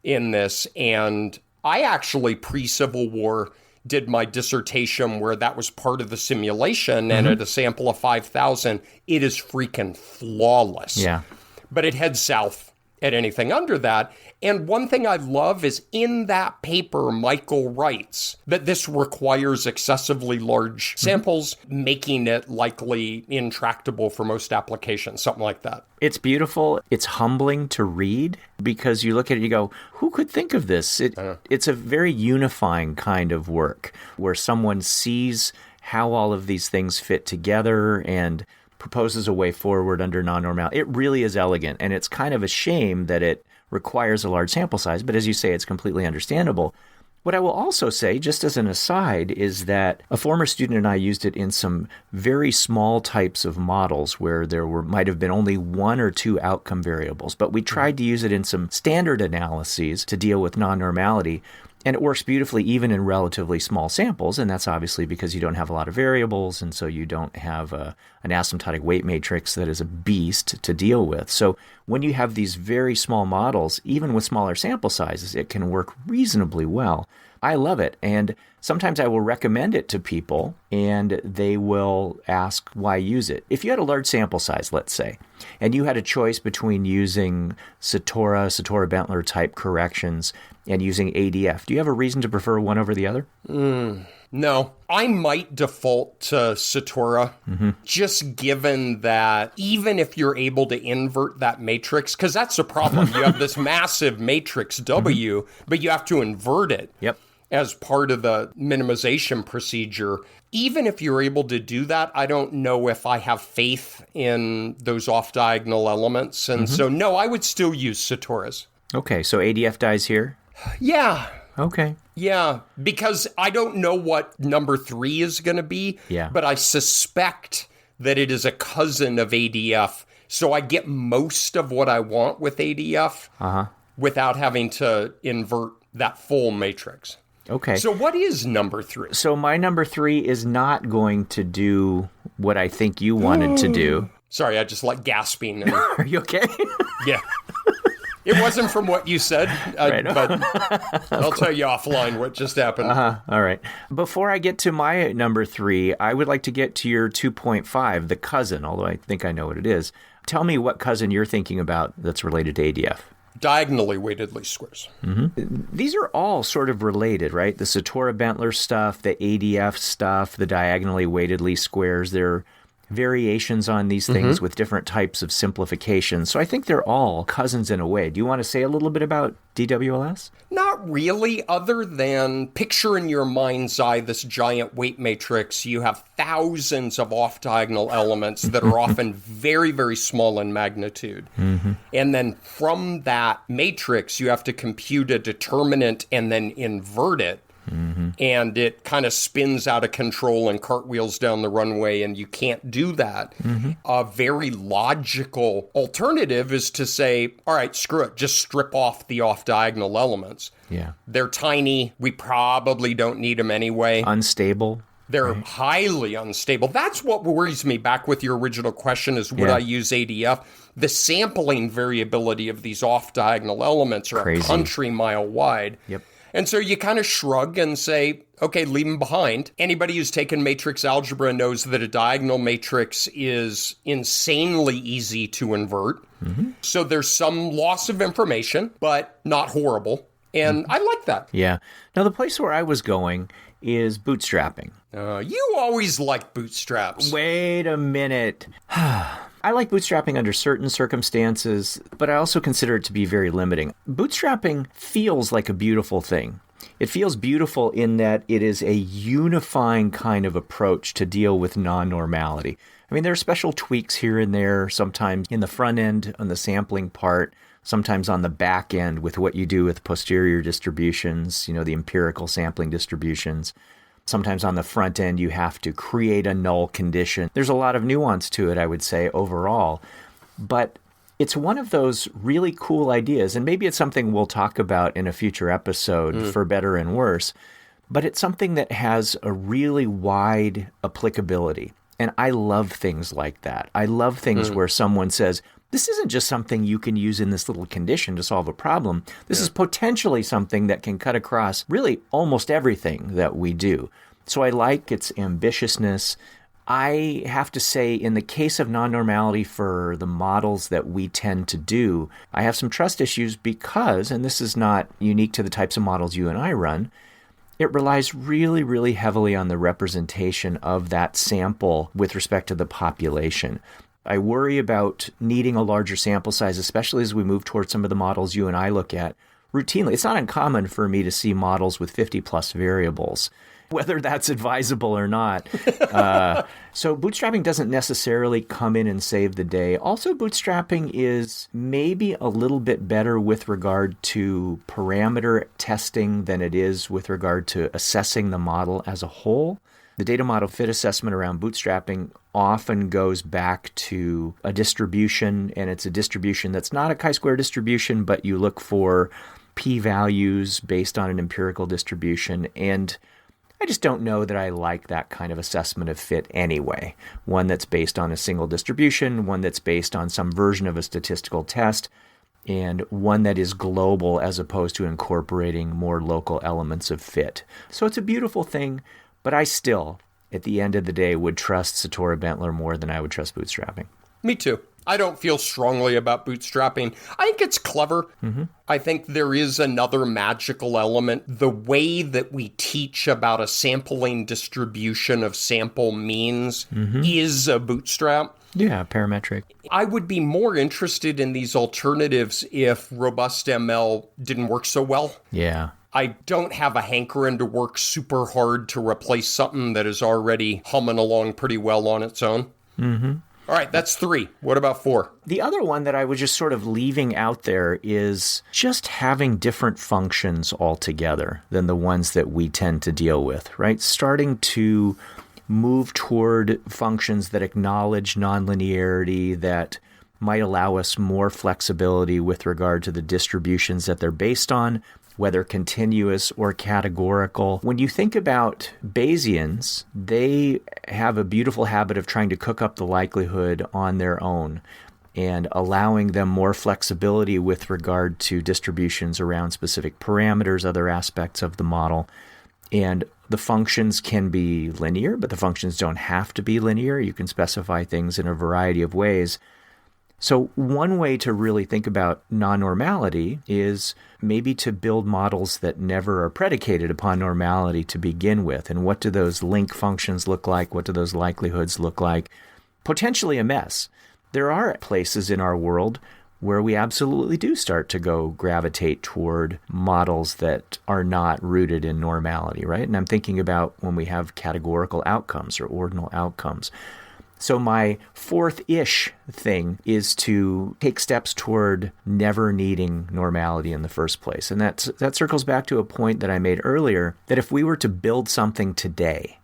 in this. And I actually, pre-Civil War, did my dissertation where that was part of the simulation, and at a sample of 5,000, it is freaking flawless. Yeah. But it heads south at anything under that. And one thing I love is in that paper, Michael writes that this requires excessively large samples, making it likely intractable for most applications, something like that. It's beautiful. It's humbling to read because you look at it, you go, who could think of this? It's a very unifying kind of work where someone sees how all of these things fit together and proposes a way forward under non-normality. It really is elegant, and it's kind of a shame that it requires a large sample size, but as you say, it's completely understandable. What I will also say, just as an aside, is that a former student and I used it in some very small types of models where there might have been only 1 or 2 outcome variables, but we tried to use it in some standard analyses to deal with non-normality. And it works beautifully even in relatively small samples, and that's obviously because you don't have a lot of variables, and so you don't have an asymptotic weight matrix that is a beast to deal with. So when you have these very small models, even with smaller sample sizes, it can work reasonably well. I love it, and sometimes I will recommend it to people, and they will ask why use it. If you had a large sample size, let's say, and you had a choice between using Satora-Bentler type corrections and using ADF, do you have a reason to prefer one over the other? No. I might default to Satora, just given that even if you're able to invert that matrix, because that's the problem. You have this massive matrix W, but you have to invert it. Yep. As part of the minimization procedure. Even if you're able to do that, I don't know if I have faith in those off-diagonal elements. And so, no, I would still use Satoras. Okay, so ADF dies here? Yeah. Okay. Yeah, because I don't know what number 3 is going to be, but I suspect that it is a cousin of ADF. So I get most of what I want with ADF without having to invert that full matrix. Okay. So what is number 3? So my number 3 is not going to do what I think you wanted to do. Sorry, I just like gasping. Are you okay? Yeah. It wasn't from what you said, Right. but I'll tell you offline what just happened. All right. Before I get to my number 3, I would like to get to your 2.5, the cousin, although I think I know what it is. Tell me what cousin you're thinking about that's related to ADF. Diagonally weighted least squares. These are all sort of related, right? The Satora-Bentler stuff, the ADF stuff, the diagonally weighted least squares. They're variations on these things with different types of simplifications. So I think they're all cousins in a way. Do you want to say a little bit about DWLS? Not really, other than picture in your mind's eye this giant weight matrix. You have thousands of off-diagonal elements that are often very, very small in magnitude. And then from that matrix, you have to compute a determinant and then invert it. And it kind of spins out of control and cartwheels down the runway, and you can't do that. A very logical alternative is to say, all right, screw it, just strip off the off-diagonal elements. Yeah. They're tiny. We probably don't need them anyway. Unstable. They're highly unstable. That's what worries me, back with your original question, is would I use ADF? The sampling variability of these off-diagonal elements are a country mile wide. Yep. And so you kind of shrug and say, okay, leave them behind. Anybody who's taken matrix algebra knows that a diagonal matrix is insanely easy to invert. So there's some loss of information, but not horrible. And I like that. Yeah. Now, the place where I was going is bootstrapping. You always like bootstraps. Wait a minute. I like bootstrapping under certain circumstances, but I also consider it to be very limiting. Bootstrapping feels like a beautiful thing. It feels beautiful in that it is a unifying kind of approach to deal with non-normality. I mean, there are special tweaks here and there, sometimes in the front end on the sampling part, sometimes on the back end with what you do with posterior distributions, the empirical sampling distributions. Sometimes on the front end, you have to create a null condition. There's a lot of nuance to it, I would say, overall. But it's one of those really cool ideas, and maybe it's something we'll talk about in a future episode, for better and worse. But it's something that has a really wide applicability. And I love things like that. I love things where someone says, this isn't just something you can use in this little condition to solve a problem. This is potentially something that can cut across really almost everything that we do. So I like its ambitiousness. I have to say, in the case of non-normality for the models that we tend to do, I have some trust issues because, and this is not unique to the types of models you and I run, it relies really, really heavily on the representation of that sample with respect to the population. I worry about needing a larger sample size, especially as we move towards some of the models you and I look at routinely. It's not uncommon for me to see models with 50 plus variables, whether that's advisable or not. So bootstrapping doesn't necessarily come in and save the day. Also, bootstrapping is maybe a little bit better with regard to parameter testing than it is with regard to assessing the model as a whole. The data model fit assessment around bootstrapping often goes back to a distribution, and it's a distribution that's not a chi-square distribution, but you look for p-values based on an empirical distribution. And I just don't know that I like that kind of assessment of fit anyway. One that's based on a single distribution, one that's based on some version of a statistical test, and one that is global as opposed to incorporating more local elements of fit. So it's a beautiful thing. But I still, at the end of the day, would trust Satora-Bentler more than I would trust bootstrapping. Me too. I don't feel strongly about bootstrapping. I think it's clever. I think there is another magical element. The way that we teach about a sampling distribution of sample means is a bootstrap. Yeah, parametric. I would be more interested in these alternatives if robust ML didn't work so well. Yeah. I don't have a hankering to work super hard to replace something that is already humming along pretty well on its own. All right, that's 3. What about 4? The other one that I was just sort of leaving out there is just having different functions altogether than the ones that we tend to deal with, right? Starting to move toward functions that acknowledge nonlinearity, that might allow us more flexibility with regard to the distributions that they're based on, whether continuous or categorical. When you think about Bayesians, they have a beautiful habit of trying to cook up the likelihood on their own. and allowing them more flexibility with regard to distributions around specific parameters, other aspects of the model. And the functions can be linear, but the functions don't have to be linear. You can specify things in a variety of ways. So one way to really think about non-normality is maybe to build models that never are predicated upon normality to begin with. And what do those link functions look like? What do those likelihoods look like? Potentially a mess. There are places in our world where we absolutely do start to gravitate toward models that are not rooted in normality, right? And I'm thinking about when we have categorical outcomes or ordinal outcomes. So my fourth-ish thing is to take steps toward never needing normality in the first place. And that circles back to a point that I made earlier, that if we were to build something today,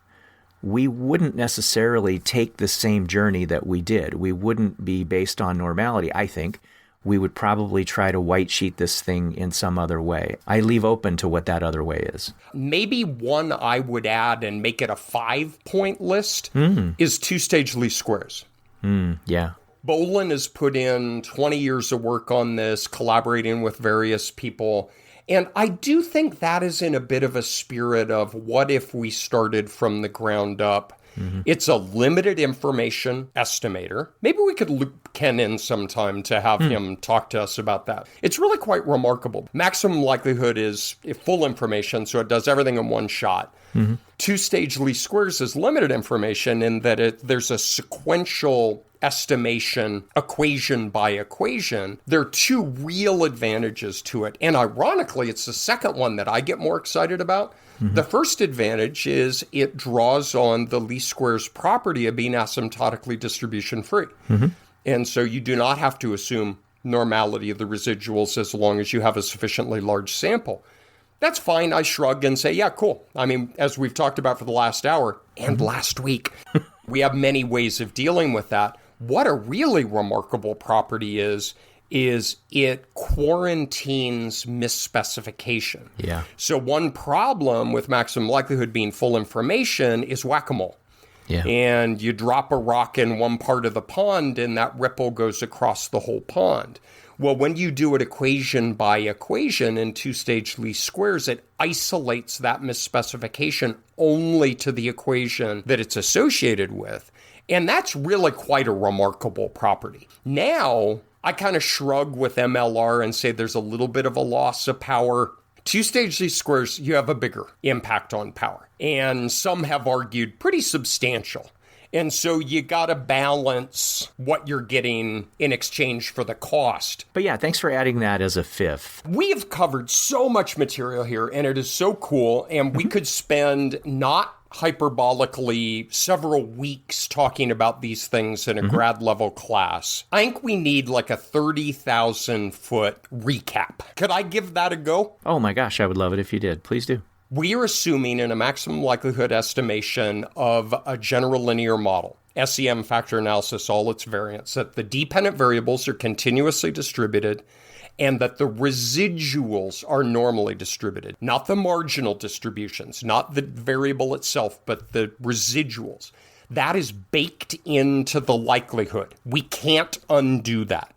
we wouldn't necessarily take the same journey that we did. We wouldn't be based on normality, I think. We would probably try to white sheet this thing in some other way. I leave open to what that other way is. Maybe one I would add and make it a 5-point list is two-stage least squares. Yeah. Bolin has put in 20 years of work on this, collaborating with various people. And I do think that is in a bit of a spirit of what if we started from the ground up. It's a limited information estimator. Maybe we could loop Ken in sometime to have him talk to us about that. It's really quite remarkable. Maximum likelihood is full information, so it does everything in one shot. Two-stage least squares is limited information in that there's a sequential estimation equation by equation. There are two real advantages to it. And ironically, it's the second one that I get more excited about. The first advantage is it draws on the least squares property of being asymptotically distribution free. And so you do not have to assume normality of the residuals as long as you have a sufficiently large sample. That's fine. I shrug and say, yeah, cool. I mean, as we've talked about for the last hour and last week, we have many ways of dealing with that. What a really remarkable property is it quarantines misspecification. Yeah. So one problem with maximum likelihood being full information is whack-a-mole. Yeah. And you drop a rock in one part of the pond and that ripple goes across the whole pond. Well, when you do it equation by equation in two-stage least squares, it isolates that misspecification only to the equation that it's associated with. And that's really quite a remarkable property. Now, I kind of shrug with MLR and say there's a little bit of a loss of power. Two-stage least squares, you have a bigger impact on power. And some have argued pretty substantial. And so you got to balance what you're getting in exchange for the cost. But yeah, thanks for adding that as a fifth. We have covered so much material here, and it is so cool. And we could spend not hyperbolically several weeks talking about these things in a grad level class. I think we need like a 30,000 foot recap. Could I give that a go? Oh my gosh, I would love it if you did. Please do. We are assuming in a maximum likelihood estimation of a general linear model, SEM factor analysis, all its variants, that the dependent variables are continuously distributed and that the residuals are normally distributed, not the marginal distributions, not the variable itself, but the residuals. That is baked into the likelihood. We can't undo that.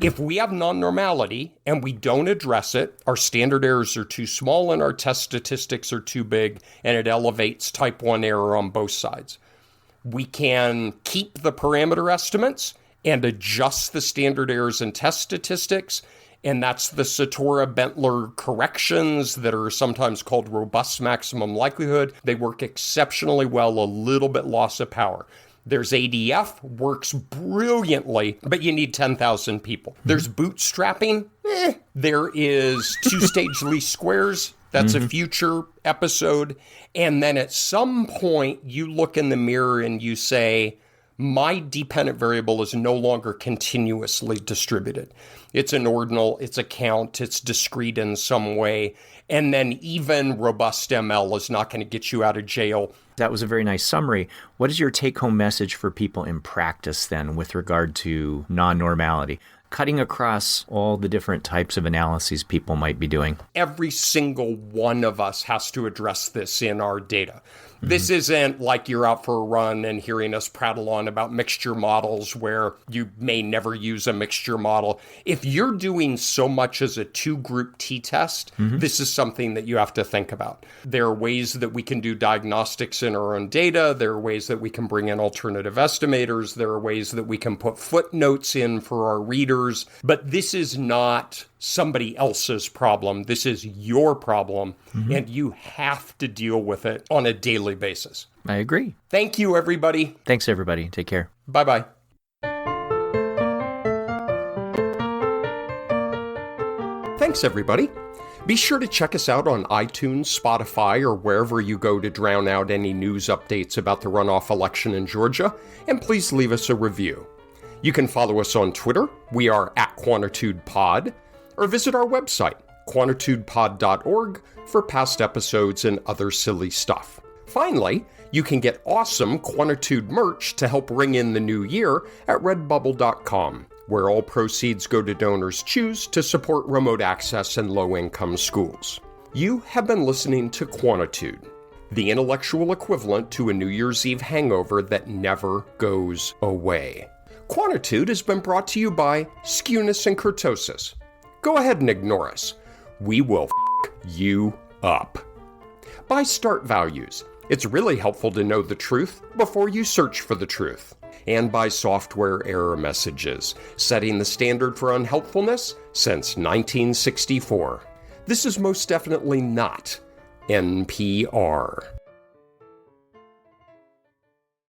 If we have non-normality and we don't address it, our standard errors are too small and our test statistics are too big, and it elevates type 1 error on both sides. We can keep the parameter estimates and adjust the standard errors and test statistics, and that's the Satora-Bentler corrections that are sometimes called robust maximum likelihood. They work exceptionally well, a little bit loss of power. There's ADF, works brilliantly, but you need 10,000 people. There's bootstrapping. There is two-stage least squares. That's a future episode. And then at some point, you look in the mirror and you say, my dependent variable is no longer continuously distributed. It's an ordinal, it's a count, it's discrete in some way. And then even robust ML is not going to get you out of jail. That was a very nice summary. What is your take-home message for people in practice then with regard to non-normality? cutting across all the different types of analyses people might be doing. Every single one of us has to address this in our data. This isn't like you're out for a run and hearing us prattle on about mixture models where you may never use a mixture model. If you're doing so much as a two-group t-test, this is something that you have to think about. There are ways that we can do diagnostics in our own data. There are ways that we can bring in alternative estimators. There are ways that we can put footnotes in for our readers. But this is not somebody else's problem. This is your problem, and you have to deal with it on a daily basis. I agree. Thank you, everybody. Thanks, everybody. Take care. Bye-bye. Thanks, everybody. Be sure to check us out on iTunes, Spotify, or wherever you go to drown out any news updates about the runoff election in Georgia, and please leave us a review. You can follow us on Twitter. We are @QuantitudePod. Or visit our website, quantitudepod.org, for past episodes and other silly stuff. Finally, you can get awesome Quantitude merch to help ring in the new year at redbubble.com, where all proceeds go to donors choose to support remote access and low-income schools. You have been listening to Quantitude, the intellectual equivalent to a New Year's Eve hangover that never goes away. Quantitude has been brought to you by skewness and kurtosis. Go ahead and ignore us. We will f*** you up. By start values. It's really helpful to know the truth before you search for the truth. And by software error messages, setting the standard for unhelpfulness since 1964. This is most definitely not NPR.